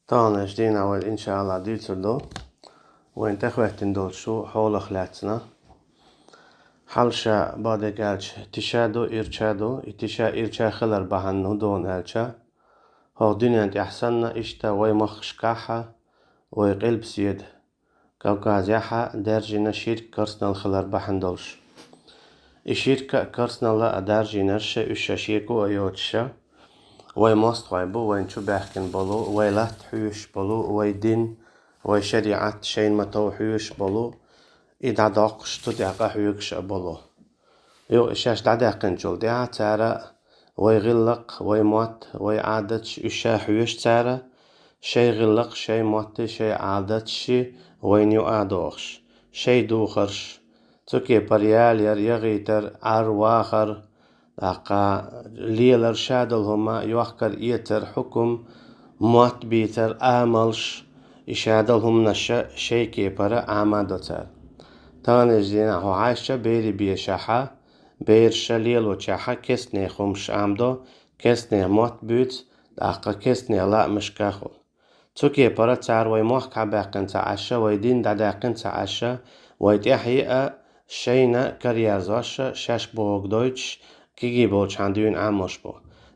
طبعا جدينا أول إن شاء الله ديتردو وين تخوهتن دول شو حول خلاتنا حالشا بعد قالش تشادو إرشادو إتشا إرشا خلر بحنو دون ألشا هو دنيا انت أحسننا إشتا وي مخش كاحا وي قلب سيد كوكازيحا دارجينا شيرك كرسنا الخلر بحن دولش إشيركا كرسنا لا دارجينا رشا إشا شيركو أيوتشا وي ماست وي بو وين شو بحكن بلو وي لا تحوش بلو وي دين وي شريعة شين ما توحوش بلو إذا داقش تدعق حيوكش بلو يو إشاش دعقن جول دعا تارا وي غلق وي موت وي عادتش إشا حيوش تارا شي غلق شي موت شي عادتش وين يو عادوخش شي دوخرش تكي بريال يغيتر عرواخر داقا ليلر شادل هما يوخكر إيتر حكم موت بيتر آملش إشادل هم نشا شي كيبرا آمادو تار تاني جدينا هو عايشة بيري بيشاحا بيرشا ليلو تشاحا كسني خمش آمدو كسني موت بيت داقا كسني لا مش كاخل تكي برا تار ويموح كعباقن تعشا ويدين دعاقن تعشا ويتحيئة شينا كريازاشا شاش بوغ دويتش كيجي بوش عندين عاموش بو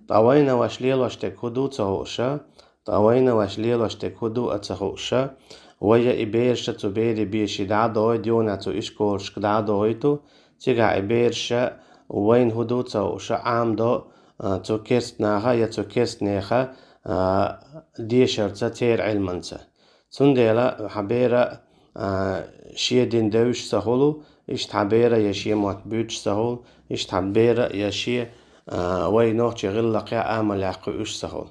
طاوينا واش ليلوش تكودو تهوشا طاوينا واش ليلوش تكودو اتهوشا ويا إبيرشا تبيري بيشي دعدوي ديونا تو إشكولش كدعدويتو تيجا إبيرشا وين هدو تهوشا عامدو تو كيرستناها يا تو كيرستنيخا ديشرتا تير علمنتا سنديلا حبيرا شيدين دوش سهولو إشت حبيرا يشي موت بيوش سهول إشت حبيرا يشي وينوش غلق يا آمل يحقوش سهول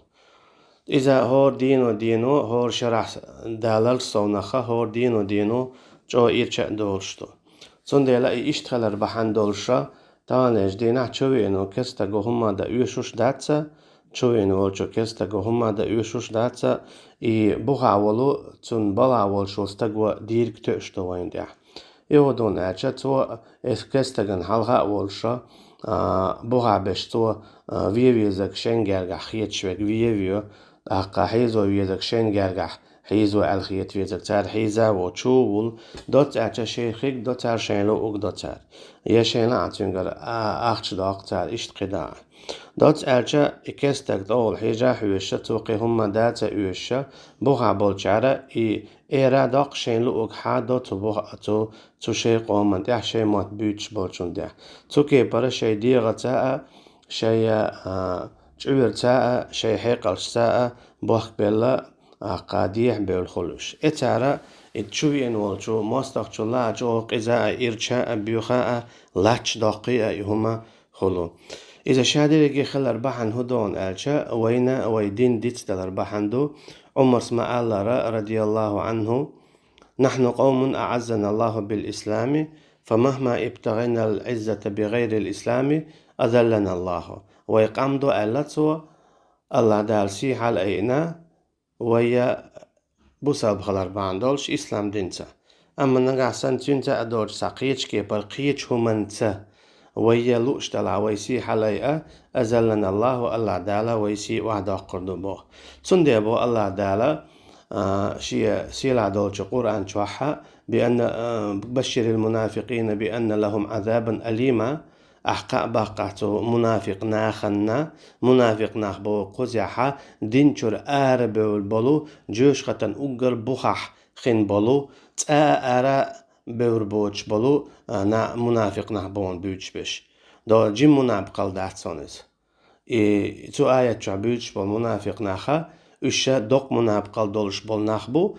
إذا هور دينو هور شرح دالل صونخا هور دينو جو إيرشا دولشتو سنديلا إشت خلر بحن دولشا تانيش دينا چوينو كستا هما دا يوشوش داتسا چوينو چو كستا هما دا يوشوش داتسا إي بوغاولو تون بلاول شوستاقوا ديرك تشتو وين ديح يودون أجا تو كستاقن حلغا أولشا بوغا بشتو ويويزك شنجرغا خيتشوك ويويو أقا حيزو ويزك شنجرغا حيزو الخيت ويزك تار حيزا وچوول دوت أجا شيخيك دوتار شينلو اوك دوتار يشينا عتنغر أخش داقتار إشت قداع دوت أرجع كستك دول حيجا حيوشة توقي هما داتا يوشة بوغا بولشارة إيرا داق شين لوك حادو تو شي قومن ديح شي موت بيوش بولشون ديح توكي برا شي ديغة تاء شي جعور تاء شي حيقلش تاء بوخ بلا قاديح بالخلوش إتارا اتشوين والجو مستخ لا جو قزاء إرشاء بيوخاء لاتش داقية هما خلو إذا شادرقي خلر بحن هدون ألشا وينا ويدين ديت دلر بحندو عمر اسمع الله رضي الله عنه نحن قوم أعزنا الله بالإسلام فمهما ابتغينا العزة بغير الإسلام أذلنا الله ويقامدو ألتو الله دال سيح علينا ويا بوسال بخلر بحندولش إسلام دينتا أما نقع سنتينتا أدور ساقيتش كي برقيتش همانتا ويا لوش تلع ويسي حلايا أزلنا الله الله دالا ويسي وعدا قردبو سندي بو الله دالا شيء سيلا دولش قرآن شوحا بأن بشر المنافقين بأن لهم عذابا أليما أحقا باقاتو منافق ناخنا منافق ناخبو قزيحا دينشور آربو البولو جوش خطن أقر بخح خين بولو تآرا بوربوش بولو نا منافق نحبون بيوش بش دو جيم منافق قلدات سونز تو آيات شو بيوش بول منافق ناخا وشا دوق منافق قلدولش بول ناخبو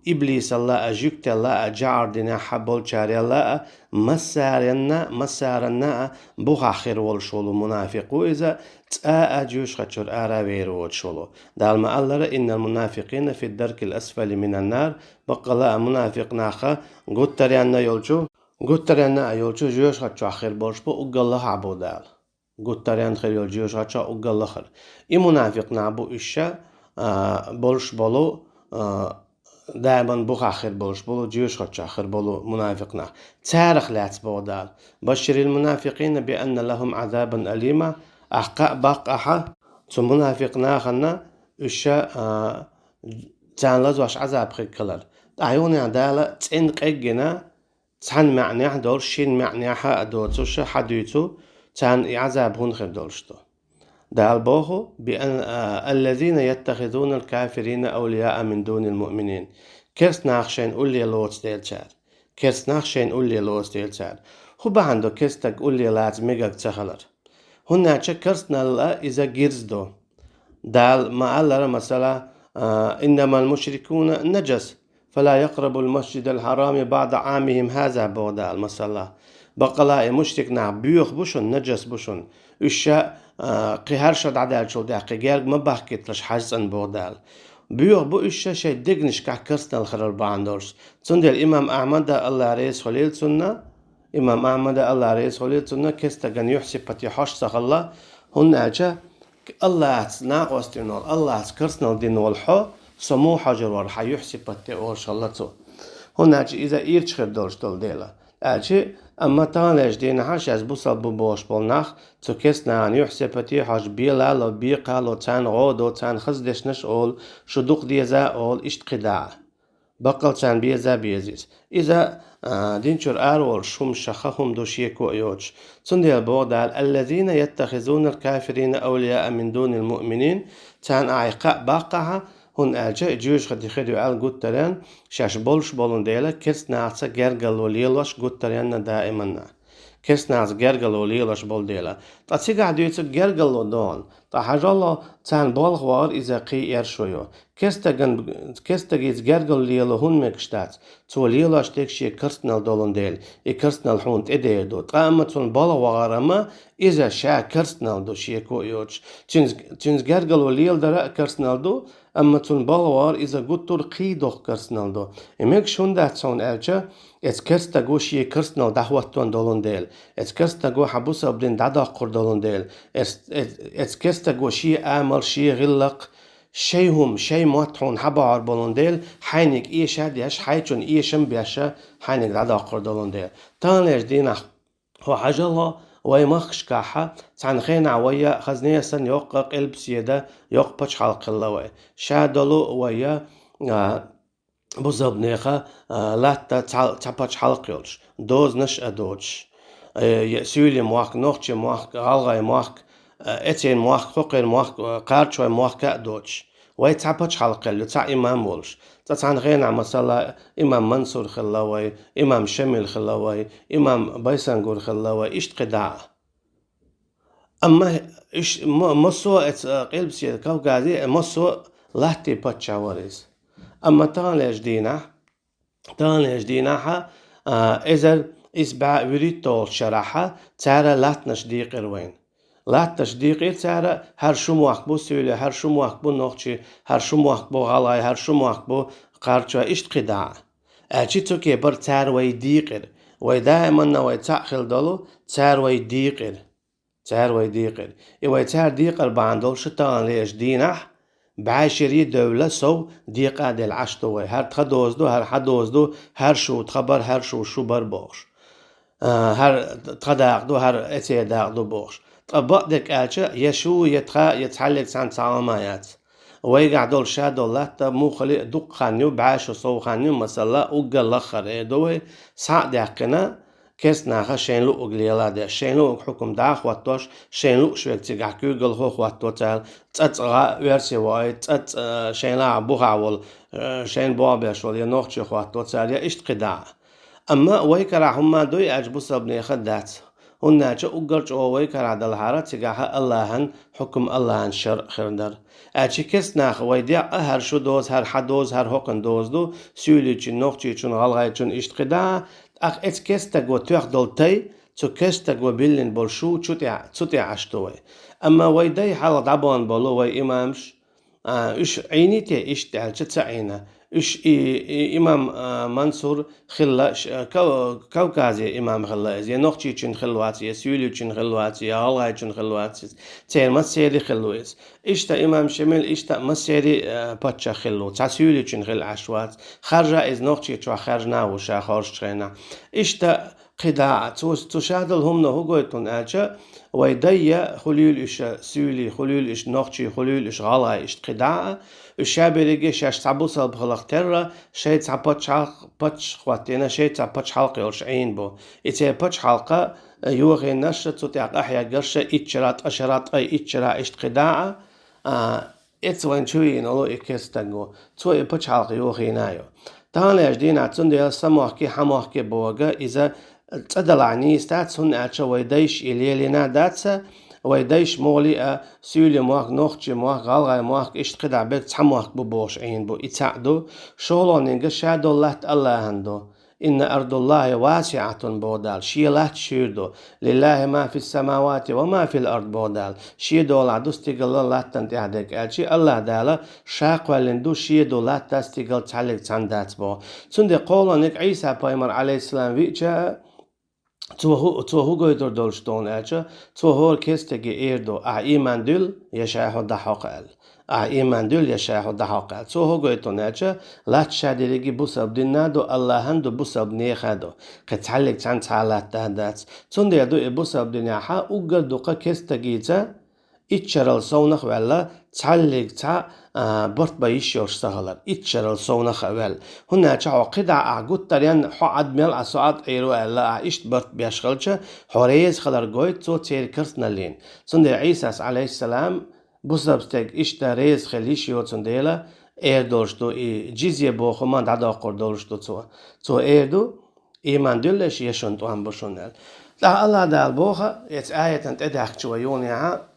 إبليس الله أجيكت الله جاردنا حبول شاري الله مسارنا بوخ خير والشولو منافق وإذا تآ أجيوش خطشور آراوير والشولو دالما الله إن المنافقين في الدرك الأسفل من النار بقلا منافق ناخا قلت تريانا يولشو جيوش خطشو آخر بولش بو أقل عبو دال قلت تريان خير يول جيوش خطشو أقل خير إي منافق نعبو إشا بولش بولو دائما بوخ آخر بولش بولو جيوش خطشو آخر بولو منافقنا تاريخ لاتس بودال بشر المنافقين بأن لهم عذابا أليما أحقا باق أحا تو منافقنا خنا إشا تان لزوش عذاب خكلر تعيوني عدالة تين قجنا تان معنيح دول شين معنيحة أدوتوش حديتو تان عذاب هون خدولشتو دال بوهو بأن الذين يتخذون الكافرين أولياء من دون المؤمنين كرس ناخشين أولي لوتس ديلتشار كرس ناخشين أولي لوتس ديلتشار هو بهندو كرستك أولي لاتز ميغاك تخلر هنا كرسنا لا إذا جيرزدو دال ما ألر مثلا إنما المشركون نجس فلا يقربوا المسجد الحرام بعد عامهم هذا بودال مثلا بقلا مشرك نع بيوخ بوشن نجس بوشن إشا قهر شد عدال شو داقي جارج ما بحكيت لش حزن بودال بيوخ بو إشا شيء دقنش كرسنا الخرر باندورس تند الإمام أحمد الله رئيس خليل سنة إمام أحمد الله رئيس خليل سنة كستغن يحسب بتيحش سخلا هن أجا الله ناقوستينول الله كرسنا دينول حو سمو حجر ورح يحسب بتيور شلتو هن أجا إذا إيرش خير دولش دول ديلا أجا أما تانلش دين حش از بوصل ببوش بولناخ تو كسنا عن يحسب بتي حج بيلا لو بيقا لو تان غودو تان خزدش نشقول شدوق ديزا أول إشت قداع بقل تان بيزا بيزيز إذا دينشور أرول شوم شخهم دوشيكو أيوش تندي بودال الذين يتخذون الكافرين أولياء من دون المؤمنين تان أعقاء باقها هن أجا جيوش خدي خدو أل قد شاش بولش بولن ديلا كرس ناعسا جرقل وليلوش قد دائما كرس ناعس جرقل وليلوش بول ديلا تاتي قاعد يتسو جرقل دون حاجة تان بالغوار إذا قي إرشويو كستجيز جرقل ليلو هن مكشتات تو ليلوش تكشي كرسنال دولن ديل كرسنال حونت إدير دو تقامة تون بالغوار أما إذا شا كرسنال دو شيكو يوش تنز جرقل وليل درا كرسنال دو أما تون بالغوار إذا قطر قيدوخ كرسنال دو إمك شون دات سون ألچا ات كرستگو شي كرسنال دهوتون دولن ديل ات كرستگو حبوسا بدين دادا قردولن ديل ات كرستگو شي آمل شي غلق شيهم شي موتحون حبار بولنديل حينك إيش هاديش حيتون إيشم بيشا حينك دادا قردولن ديل تانيش دينا هو حاجة الله ويمخش كاحة تان خينا ويا خزنية سن يوق قلب سيدا يوق بچ حلق الله شادلو ويا بوزب نيخا لاتا تابچ حلق يولش دوز نش أدوش سيولي موخ نوخش موخ غالغاي موخ اتين موخ خوقين موخ قارچوي موخ كأدوش وي تابچ حلق يولش تا إمام ولش تان غينا مثلا إمام منصور خلاوي إمام شميل خلاوي إمام بايسانغور خلاوي إشت قداع أما إش مصو قلب سيد كوكادي مصو لحتي باتشاوريز أما تانلش ديناها إذا إسبع وريتول شرحة تارا لاتنش ديقر وين لاتنش ديقر تارا هر شو موحبو سيولي هر شو موحبو نوخشي هر شو موحبو غلاي هر شو موحبو قارچوا إشت قداع أجي توكي بر تار وي ديقر وي دائما نوي تأخل دولو تار وي ديقر إيوي تار ديقر باندول شتان ليش دينح بعشري دولة سو ديقا دل عشتوي هر تخدوزدو هر حدوزدو هر شو تخبر هر شو بربوش هر تخداقدو هر اتي داقدو بوش طبق دك آلشا يشو يتحلق سان تعاميات ويقعدول شادو لاتا مو خلي دق خانيو بعاشو صو خانيو مثلا اوغا لخر ايدوي ساق داقنا كيس ناخا شين لو اوغليلا دا شين لو حكم داخ واتوش شين لو شوك تيقع كوغل خوخ واتوتال تتغا ويرسي واي تت شين لا بوغاول شين بوابيش ولي نوخشي خواتوتال يا اشت قداع اما ويكرا هما دوي اجبو سبني خدات هنا جا اوغرج او ويكرا دالهارا تيقعها اللهن حكم اللهن شر خردر اجي كيس ناخ ويديع هر شو دوز هر حدوز هر حقن دوز دو سيولي چون نوخشي چون غالغاي چون اشت قداع أخ كستجو تأخذلتي تو كستجو بيلين بولشو تشوتي عشتوي أما ويدي حال دبان بولو وي إمامش إيش عينيتي إيش تعال شتعينا إيش إمام منصور خلا كوكازي إمام خلا زي نوختي چن خلواتي سيولي چن خلواتي هالغاي چن خلواتي تير مسيري خلويس إيش تا إمام شميل إيش تا مسيري باتشا خلو تسيولي چن خل عشوات خرجا إز نوختي چوا خرجنا وشا خارج خينا إيش تا قداع تشادل هم نهوغويتون أجا ويدي خليل إش سولي خليل إش نوختي خليل إش غالا إش قداع الشابريجي شاش تعبوصل بخلق ترى شيء تعبتش بتش خواتينا شيء تعبتش حلقة ورش عين بو إتي بتش حلقة يوغي نشة تتعق أحيا قرشة إتشرات أشرات أي إتشرا إش قداع إتس وين شوي نلو إكستنجو تو بتش حلقة يوغي نايو تاني أجدينا تندي سموحكي حموحكي بوغا إذا تدلعني ستات سن أتشا ويديش إليلينا داتسا ويديش مولي سيولي موك نوختي موك غالغاي موك إشت قدع بيك تحموك ببوش عين بو إتساعدو شغلو نينغ شادو الله الله هندو إن أرض الله واسعة بودال شي الله تشيردو لله ما في السماوات وما في الأرض بودال شي دول عدو استيقل الله تنتعدك ألشي الله دالا شاق والندو شي دول تستيقل تعلق تندات بو سندي قولو نيك عيسى بايمر عليه السلام ويجا تو هوگویدر دلشتون اچه تو هور کستگی ایردو ایمان دل یشاه دحاقل ایمان دل یشاه دحاقل تو هوگویدون اچه لات شادیرگی بوسب دینادو الله هندو بوسب نیخادو قتحلق چند حالات دهدات تون دیدو بوسب دیناها اوگر دوقا کستگی تا إتشرل صونخ ولا تعلق تا برت بايشيوش سهلر إتشرل صونخ ولا هنا تشعو قدع عقود تريان حد ميل أسعاد إيرو ألا إشت برت بيشغلش حريز خلر جويت تو تير كرسنا لين سند عيسى عليه السلام بوسبستك إشت ريز خليشيو سنديلا دولشتو جزية بوخو ما دعدا قر دولشتو تو دو إيمان دلش يشون تو هم بشونل لا الله دال بوخا يت آية تدعك شويونها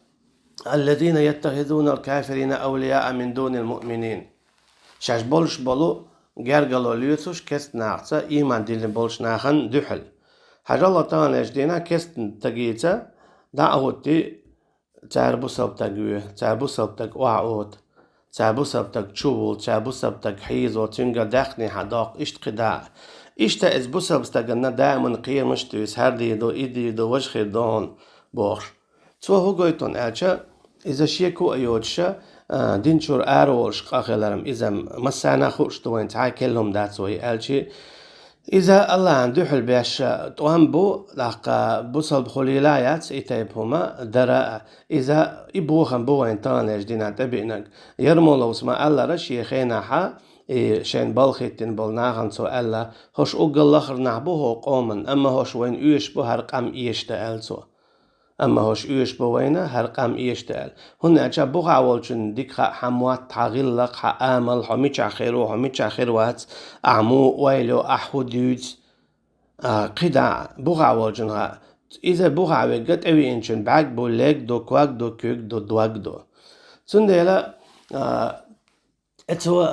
الذين يتخذون الكافرين أولياء من دون المؤمنين شاش بولش بولو جرجلو ليوتوش كست نارتا إيمان دين بولش ناخن دحل حاجة الله تعالى جدينا كست تجيتا دعوتي تعربو سبتك تعربو سبتك وعود تعربو سبتك تشوبل تعربو سبتك حيز وتنجا دخني حداق إشت قداع إشت إزبو سبستجنا دائما قير مشتوس هردي دو إيدي دو وجه دون بوش تو هوگویتون ألشا إذا شيكو أيوتشا دينشور أروش قاخلرم إذا مسانا خوش توين تعال كلهم داتسوي ألشي إذا الله عنده حل بيش توهم بو لقى بوصل بخليلايات إتايبهما درا إذا إبوخن بو إنتان يجدينا تبينك يرمولو اسمع الله رشي خينا حا شين بالخيتين بالناغن سو الله هوش أقل لخر نعبوه قومن أما هوش وين إيش بو هرقام إيش تألسو أما هوش إيش بوينا هرقام إيش تال هنا أجا بوغا والجن ديك حموات تغلق حامل حميش آخر حميش آخر وات أعمو ويلو أحوديد قدع بوغا والجن إذا بوغا وقت أوي إنشن باك بولك دو كواك دو كوك دو دواك دو سندلا اتوا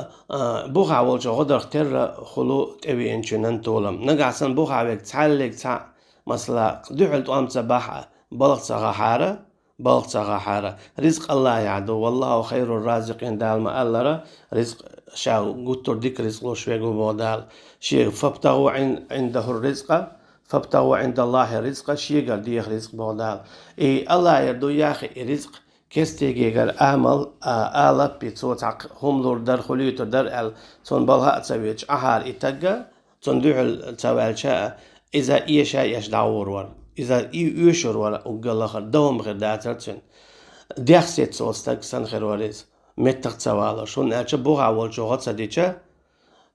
بوغا والجن غدر اختر خلو أوي إنشن انتولم نقعسن بوغا وقت تعلق تع مثلا دعلت أم صباحا بلغ حارة رزق الله يعدو والله خير الرازقين دال ما الله رزق شاو قطر ديك رزق لو شوي بودال شيء فابتغوا عنده الرزق فابتغوا عند الله الرزق شيء قال ديك رزق بودال الله يردو يا أخي رزق كستيجي قال أعمل آلات بيتوت هم لور در خليتو در ال تون بالها تسويش أحار إتجا تون دوحل تسوي شاء إذا إيشا يشدعور ور إذا يشور ولا أقول آخر دوم غير داترتشن ديخسيت صوستك سن خير وريز متق تسوالا شون أرجع بوغا أول شو هات سديتشا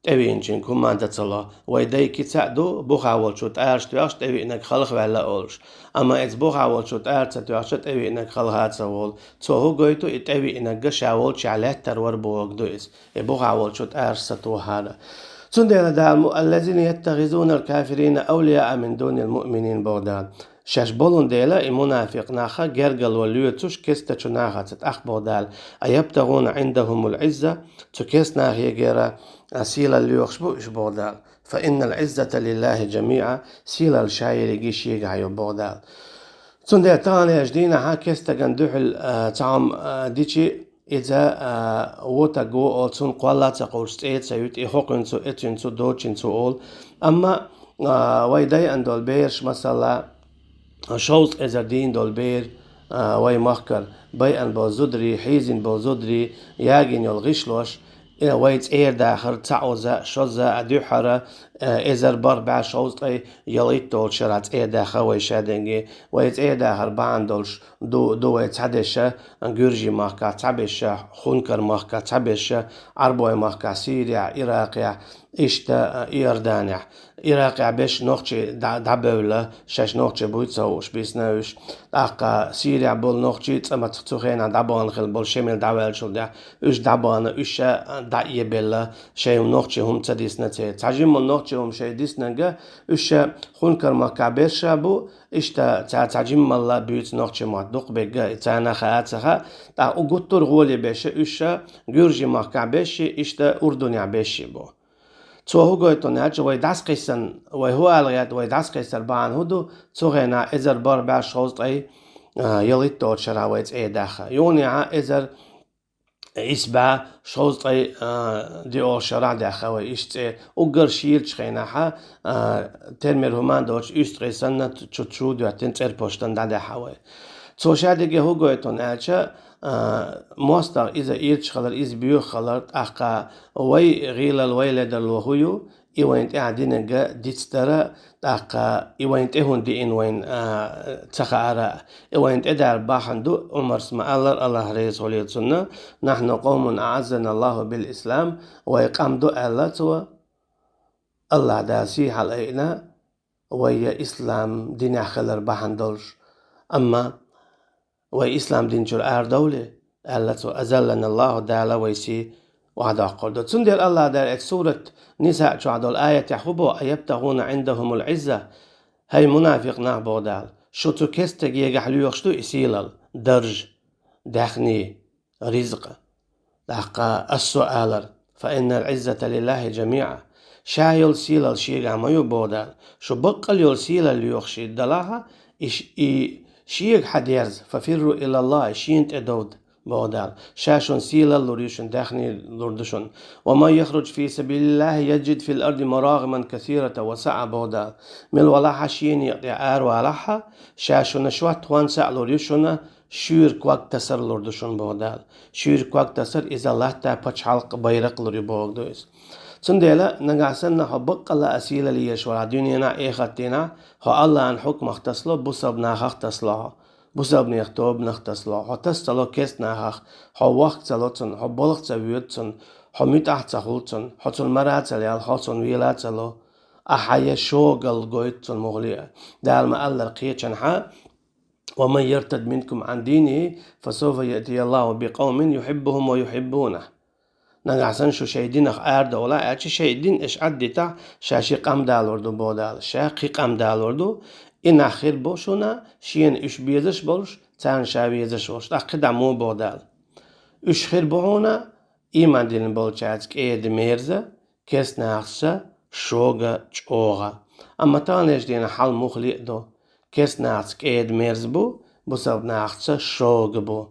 تبينشين كمان تتصلا ويداي كتساعدو بوغا أول شو تأرش تأرش تبي إنك خلق ولا أولش أما إذا بوغا أول شو تأرش تأرش تبي إنك خلق هات سوال هو جويتو تبي إنك جش أول شعلات ترور بوغ دويس بوغا أول شو تأرش ستو هذا سندنا دال الذين يتخذون الكافرين أولياء من دون المؤمنين بودال شاش بولون ديلا المنافق ناخا جرجل وليوتوش كستشو ناخا تتأخ بودال أيبتغون عندهم العزة تكيس ناخي جيرا سيلا الليوخش بوش بودال فإن العزة لله جميعا سيلا الشاير يجيش يقعيو بودال سندنا تاني أجدينا ها كستا جندوحل تعام ديشي إذا وتجو أولسون قلة تقول ستيت سيوت إخوكن سو إتشن سو دوتشن سو أول أما ويداي أن دول بيرش مثلا شوز إذا دين دول بير وي مخكر بي أن بوزودري حيزين بوزودري ياجين يلغشلوش ويت داخر تعوزة شوزة أدوحرة إزر بربع شوزة يليت دول شرات داخر ويشادنجي ويت داخر باندولش دو ويت عدشة جورجي ماركا تعبشة خونكر ماركا تعبشة عربوي ماركا سوريا عراقيا إشتا إيردانيا عراقيا بيش نوخشي دعبولة شاش نوخشي بويتسوش بيسنوش أقا سوريا بول نوخشي تسمى تختوخين دعبان خل بول شمال دعوال شو ده إش دعبان إش دعية بلا شيء نوخشي هم تديسنا تعجم من نوخشي هم شيء ديسنا جا إش خونكر ماركا بيرشا بو إشتا تعجم الله بيوت نوخشي معدوق بيجا تانا خاطها تا وقطر غولي بيش إش جورجي ماركا بيش إشتا أردنيا بيش بو تو هو قلت ناج وي داس قيسن وي هو الغياد وي داس قيسر بان هدو تو غينا ازر بار با شوز اي يليت تو شراويت اي داخه يوني ع ازر اسبع شوز اي دي او شرع داخه وي اشت اوغر شيل شخينا ح ترمر همان دوش است قيسن تشو دو تنتر پشتن داخه وي تو شادگه هو قلت ناج ماستر إذا إيرش خلر إز بيو خلر أحقا وي غيل الويلد الوهيو إيوين قاعدين جا ديتسترا أحقا إيوين تهون دي إن وين تخارا إيوين تدار باحندو عمر اسمع الله رئيس ولي سنة نحن قوم أعزنا الله بالإسلام ويقام دو الله تو الله داسي علينا ويا إسلام دين خلر باحندولش أما وإسلام دين جر دولة التي أزلنا الله دالا ويسي وعدا قردو تندر الله دار سورة نساء جعدو الآية يحبو أيبتغون عندهم العزة هاي منافق نعبو دال شو تكستك يجحلو يخشتو إسيلل درج دخني رزق لحقا السؤال فإن العزة لله جميعا شايل سيلل شيغا ما يبودال شو بقل يل سيلل يخشي دلاها شيخ حديرز ففروا إلى الله شينت أدود بودال شاشون سيلا لوريشون داخني لوردشون وما يخرج في سبيل الله يجد في الأرض مراغما كثيرة وسعة بودال من ولاحة شين يقطع ولاحة شاشون شوات وانسع لوريشون شير كواك تسر لوردشون بودال شير كواك تسر إذا الله تا حلق بيرق لوري بودويس تنديلا نقاسنا حبق الله أسيلة ليشورا دنيانا إيختنا هو الله عن حكم اختصلو بسب ناخ اختصلو بسب نيختوب نختصلو هو تستلو كيس ناخ هو وقت سلوتن هو بلغ سويوتن هو ميتاح سخولتن هو تن مرات سليال هو تن ويلات سلو أحيا شوغل قويتن مغلية دال ما الله رقيتشن ها ومن يرتد منكم عن دينه فسوف يأتي الله بقوم يحبهم ويحبونه نقاسن شو شيدين أرد ولا أشي شيدين إيش عدتا شاشي قام دالوردو بودال شاقي قام دالوردو إن آخر بوشونا شين إيش بيزش بولش تان شابيزش بولش أقدر مو بودال إيش خير بونا إيمان دين بولشاتك إيد ميرزا كيس ناخسا شوغا تشوغا أما تانيش دين حال مخليق دو كيس ناخسك إيد ميرز بو بسبب ناخسا شوغ بو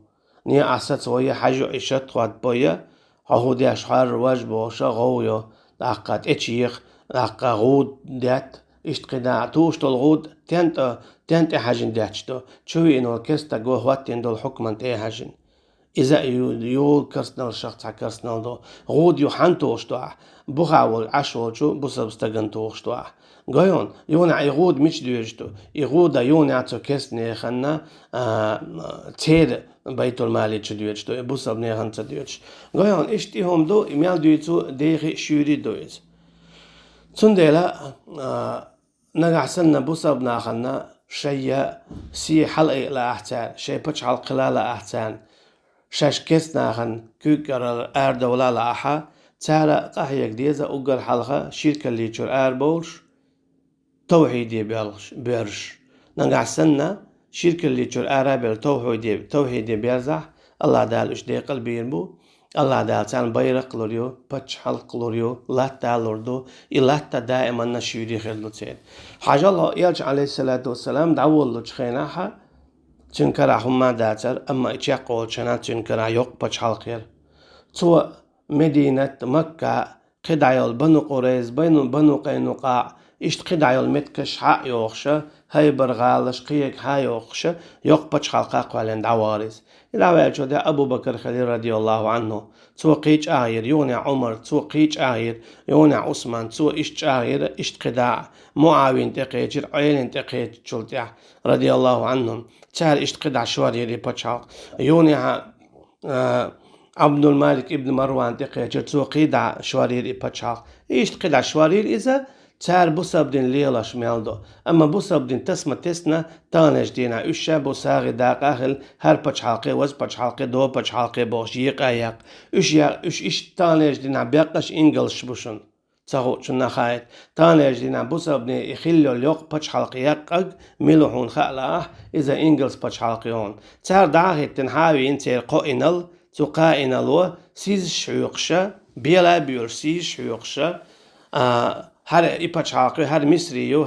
نيا أساس ويا حاجو إيشت خواد بويا هودي أشحار رواج بوشا غويو لقد اتشيخ لقا غود دات اشتقنا توشتو الغود تنت حاجن داتشتو تشوي إنو كستا جو هواتين دول حكما تي حاجن إذا يو كرسنال شخص كرسنال دو غود يو حانتوشتو بخاول عشوشو بسبستغنتوشتو قايون يونا يغود مش ديوشتو يغودا يونا عتو كسني خنا تير بيت المال تشديوش بوسب نيهان تشديوش قايون اشتيهم دو إميال ديوتو ديغي شوري دويز تندلا نقعسنا بوسب ناخنا شيء سي حلقي لا أحسان شيء بتش حلق لا أحسان شاش كيس ناخن كوكر أرد ولا لا أحا تارا قهيك ديزا أقر حلقة شركة اللي تشور أربوش توحيدي بيرش نقعسنا شركة اللي تشور أرابل توحيدي بيرزح الله دال إش دي قلبي ينبو الله دال تان بيرق لوريو بتش حلق لوريو لاتا لوردو إلاتا دائما نشيري خلو تسين حاجة الله يرجع عليه الصلاة والسلام دعوه اللو تخيناها تنكرا هما داتر أما إتشاق قول شنا تنكرا يوق بتش حلقير تو مدينة مكة قدعيال بنو قريز بنو قينقاع إشت قدع يول متكش حق يوخشة هاي برغالش قيك هاي يوخشة يقبش خلقاق والين دعواريس إلا ده أبو بكر خليل رضي الله عنه تو قيج آير يونع عمر تو قيج آير يونع عثمان تو إشت آير إشت قدع معاوين تقيجر عيلين تقيج شلتع رضي الله عنهم تار إشت قدع شواريري بچاق يونع عبد الملك ابن مروان تقيجر تو قدع شواريري بچاق إشت قدع شوارير إذا تار بوسابدين ليلاش ميالدو اما بوسابدين تسمى تسنا تانش دينا اشا بوساغي داق اهل هر پچ حلقه وز پچ حلقه دو پچ حلقه بوش يقايق اش تانش دينا بيقش انجلش بوشن تاغو چنا خايت تانش دينا بوسابدين يخلو اليوق پچ حلقه يقق ملوحون خالاه اذا انجلس پچ حلقيون تار داغي تنحاوي انتير قائنل تو قائنلو سيز شيوقشا بيلا بيور سيز شيوقشا هر إيباتشاقي هر مصريو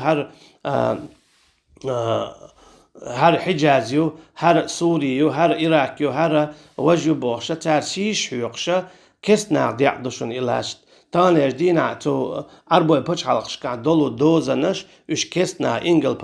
هر حجازيو هر سوريو هر إراكيو هر وجو بوخشة تار سيش حيوقشة كسنا ديعدوشن إلاشت تانيش دينا تو أربوي بچحالقش كان دولو دوزنش اش كسنا إنجل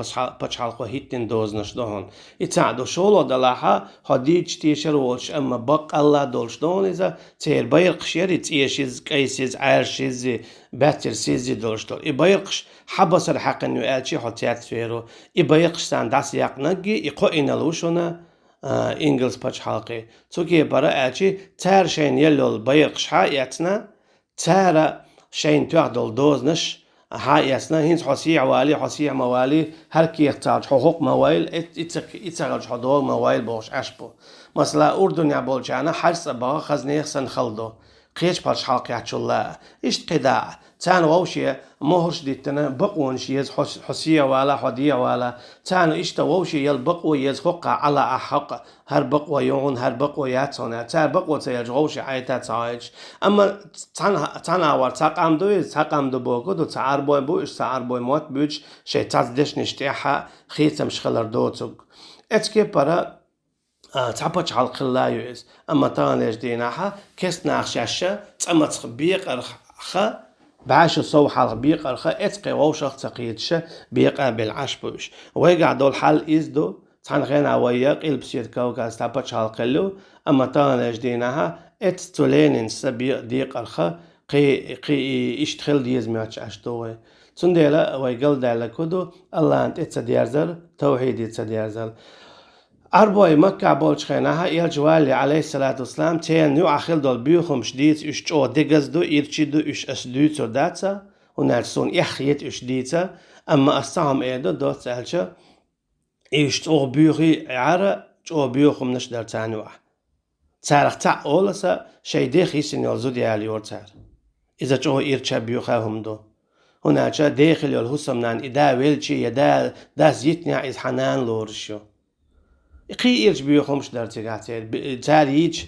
بچحالقو هيتين دوزنش دهون إتساعدو شولو دلاحا هديج تيشر وولش أما بق الله دولش دهون إذا تير بايرقش يري تيشيز كيسيز عيرشيز باتر سيزي دولش دول إبايرقش حبسر حقن يؤالشي حتيات فيرو إبايرقش سان داس يقنقي إقو إنالوشونا إنجلز بچحالقي توكي برا آلشي تار شين يلول بايرقش حاياتنا تارا شين تعدل دوزنش هاي اسنا هينس حسيع والي حسيع موالي هر كي يحتاج حقوق موال اتسغلش حضور موال بوش اشبو مثلا اردن يعبول جانا حرس با خزنه سن خلدو قيش بالش حلقي الله اشت قداع تان ووشي مهرش ديتنا بقون شيز حسية ولا حدية ولا تان اشتا ووشي يل بقو يز حقا على أحق هر بقو يون هر بقو ياتسونا تار بقو تيج ووشي عيتا تايج اما تان اوار تاقام دو بوكو دو تار بوي بوش تار بوي موت بوش شي تازدش نشتيحا خيتم شخلر دوتوك اتكي برا تعبتش على القلايوز اما تانيش ديناها كس ناخشاشة تأمت بيق ارخا بعاشو صو حال بيق ارخا اتقي ووشخ تقيدش بيق بالعشبوش ويقع دول حال ازدو تان غينا وياق البسيد كوكاز تعبتش على القلو اما تانيش ديناها اتستولينين سبيق ديق ارخا قي اشتخل ديز ميوش اشتوه تنديلا ويقل دالا كدو الله انت اتسديارزل توحيد اتسديارزل أربعة مكة بولش خيناها يرجوالي عليه الصلاة والسلام تين يو أخيل دول بيوخم شديد إش جو ديجز دو إيرشيدو إش أسدوت سوداتسا ونالسون إخيت إش ديتا أما أستهم إيدو دوت سألشا إش جو بيوخي عارة جو بيوخم نشدر تانوع تارخ تا أولسا شي ديخي سنيول زودي عليور تار إذا جو إيرشا بيوخاهم دو هنالشا ديخل يول هسمنان إدا ويلشي يدا داز يتنع إز حنان لورشو قي إرج بيوخمش در تقاتل تاريج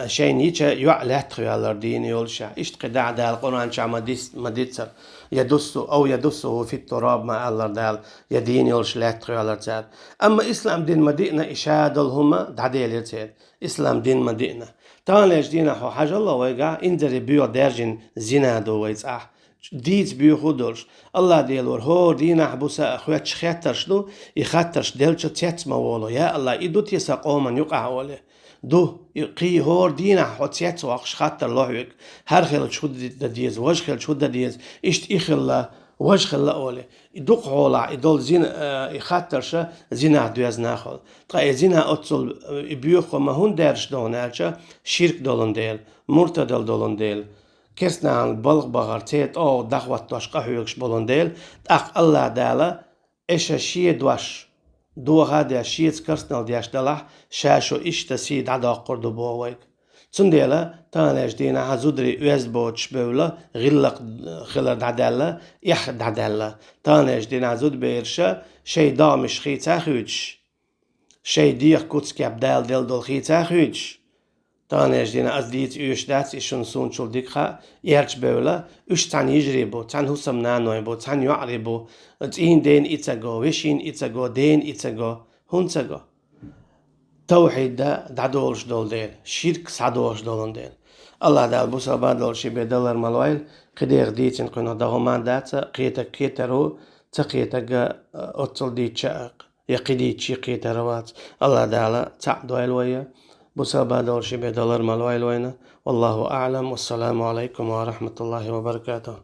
شين يجا يعلت خيالر دين يولشا إشت قدع دال القرآن شا مديتر يدسه في التراب ما الله دال يدين يولش لات خيالر تار أما إسلام دين مدينة إشاد الهما دعديل يتر إسلام دين مدينة تانيش دينا حو حاج الله ويقع إندري بيو درجن زنا دو ويتساح ديت بيو خودولش الله ديلور هو دينا حبوسا أخوات شخاترش دو يخاترش ديلش تيتما ولو يا الله إدو تيسا قوما يقع وله دو قي هور دينا حوتيت واقش خاطر لوحيك هر خيل شود ديز وش خيل شود ديز إشت إخلا وش خلا أوله يدق حولا يدول زين يخاترش زينا دوز ناخل تقا زينا أتصل بيوخو ما هون درش دونالشا شرك دولن ديل مرتدل دولن ديل كسنا البلغ بغرتيت أو دخوة توشقه يكش بولن ديل تاق الله دالا إشا شيه دوش دو غادي شيت كرسنال دياش دلح شاشو إشتا سيد عدا قردو بوويك تنديلا تانيش دينا هزودري بوتش بولا غلق خلر دعدالا يح دعدالا تانيش دينا هزود بيرشا شي دامش خيتا خوش شي ديخ كوتسكي عبدال ديل دول خيتا خوش تانيش دينا أزديت إيش دات إيشون سون شول ديكها يرج بولا إيش تان يجربو تان هسم نانويبو تان يعربو تين دين إتساقو ويشين إتساقو دين إتساقو هنساقو توحيد دا دعدولش دول ديل شرك سعدولش دولن ديل الله دال بوسا بادول شي بيدلر مالويل قدير ديتن قنا دغمان داتا قيتك كيترو تقيتك أتصل دي تشاق يقيدي تشي قيتروات الله دالا تعدو الويا بسابا دور شبه دولار مالو الوينا والله أعلم والسلام عليكم ورحمة الله وبركاته.